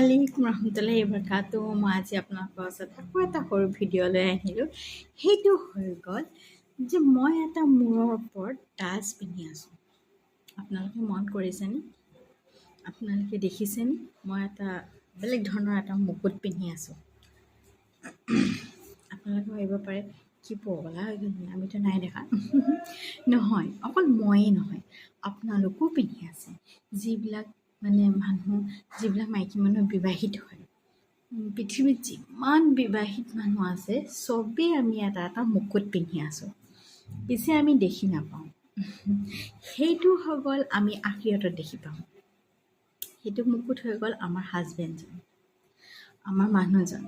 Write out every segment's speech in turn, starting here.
আলাইকুম ৰহমতুল্লাহি বাৰাকাতুহু। মই আজি আপোনালোকৰ ওচৰত আকৌ এটা সৰু ভিডিঅ' লৈ আহিলোঁ। সেইটো হৈ গ'ল যে মই এটা মূৰৰ ওপৰত তাজ পিন্ধি আছোঁ। আপোনালোকে মন কৰিছেনে? আপোনালোকে দেখিছেনে? মই এটা বেলেগ ধৰণৰ এটা মুকুট পিন্ধি আছোঁ। আপোনালোকে ভাবিব পাৰে কি পগলা হৈ গ'ল, আমিতো নাই দেখা। নহয়, অকল ময়েই নহয়, আপোনালোকেও পিন্ধি আছে। যিবিলাক মাইকী মানুহ বিবাহিত হয়, পৃথিৱীত যিমান বিবাহিত মানুহ আছে চবেই আমি এটা এটা মুকুট পিন্ধি আছোঁ। পিছে আমি দেখি নাপাওঁ। সেইটো হৈ গ'ল আমি আখিৰতত দেখি পাওঁ। সেইটো মুকুট হৈ গ'ল আমাৰ হাজবেণ্ডজন, আমাৰ মানুহজন।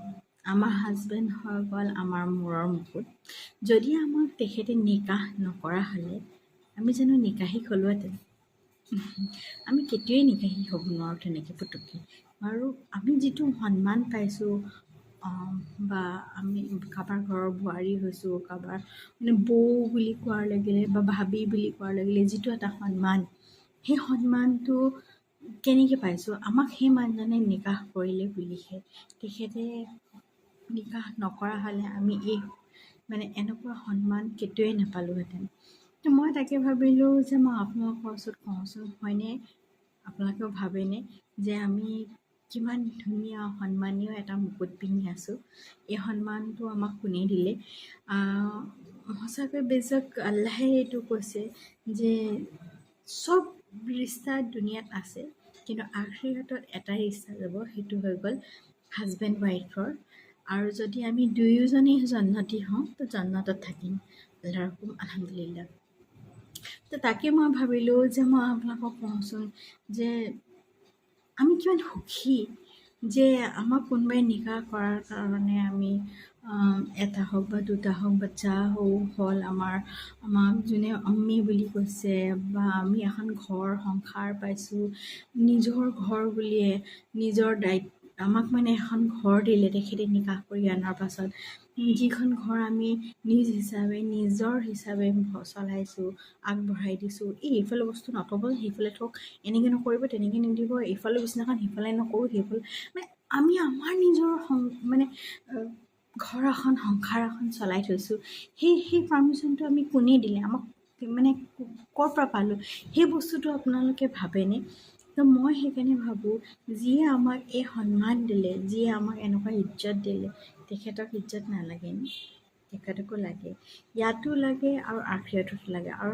আমাৰ হাজবেণ্ড হৈ গ'ল আমাৰ মূৰৰ মুকুট। যদি আমাক তেখেতে নিকাহ নকৰা হ'লে আমি জানো নিকাহী হ'লোহেঁতেন? আমি কেতিয়াই নিকাহী হ'ব নোৱাৰোঁ তেনেকৈ পুটুককৈ। আৰু আমি যিটো সন্মান পাইছোঁ, বা আমি কাৰোবাৰ ঘৰৰ বোৱাৰী হৈছোঁ, কাৰোবাৰ বৌ বুলি কোৱাৰ লাগিলে বা ভাবি বুলি কোৱাৰ লাগিলে যিটো এটা সন্মান, সেই সন্মানটো কেনেকৈ পাইছোঁ? আমাক সেই মানুহজনে নিকাহ কৰিলে বুলিহে। তেখেতে নিকাহ নকৰা হ'লে আমি এনেকুৱা সন্মান কেতিয়াই নাপালোঁহেঁতেন। তো মই তাকে ভাবিলোঁ যে মই আপোনালোকৰ ওচৰত কওঁচোন, হয়নে? আপোনালোকেও ভাবেনে যে আমি কিমান ধুনীয়া সন্মানীয় এটা মুকুট পিন্ধি আছোঁ? এই সন্মানটো আমাক কোনে দিলে? সঁচাকৈ বেজক আল্লাহে এইটো কৈছে যে চব ৰিষ্টা দুনিয়াত আছে, কিন্তু আখিৰাতত এটা ৰিষ্টা যাব, সেইটো হৈ গ'ল হাজবেণ্ড ৱাইফৰ। আৰু যদি আমি দুয়োজনেই জন্নতি হওঁ তো জন্নতত থাকিম। আল্লাহৰ হুকুম, আলহামদুলিল্লাহ। তো তাকে মই ভাবিলোঁ যে মই আপোনালোকক কওঁচোন যে আমি কিমান সুখী যে আমাক কোনোবাই নিকাহ কৰাৰ কাৰণে আমি এটা হওক বা দুটা হওক বাচ্চা হ'ল আমাক যোনে আম্মি বুলি কৈছে, বা আমি এখন ঘৰ সংসাৰ পাইছোঁ, নিজৰ ঘৰ বুলিয়ে নিজৰ দায়িত্ব আমাক এখন ঘৰ দিলে তেখেতে নিকাহ কৰি অনাৰ পাছত। যিখন ঘৰ আমি নিজৰ হিচাপে চলাইছোঁ, আগবঢ়াই দিছোঁ। এইফালে বস্তু নথ'ব, সেইফালে থওক, এনেকৈ নকৰিব, তেনেকৈ নিদিব, এইফালে বিচনাখন সিফালে নকৰোঁ, সেইফালে আমি আমাৰ নিজৰ ঘৰ এখন সংসাৰ এখন চলাই থৈছোঁ। সেই পাৰ্মিশ্যনটো আমি কোনে দিলে? আমাক ক'ৰ পৰা পালোঁ? সেই বস্তুটো আপোনালোকে ভাবেনে? তো মই সেইকাৰণে ভাবোঁ, যিয়ে আমাক এই সন্মান দিলে, যিয়ে আমাক এনেকুৱা ইজ্জত দিলে, তেখেতক ইজ্জত নালাগেনে? তেখেতকো লাগে, ইয়াতো লাগে আৰু আখিৰাততো লাগে। আৰু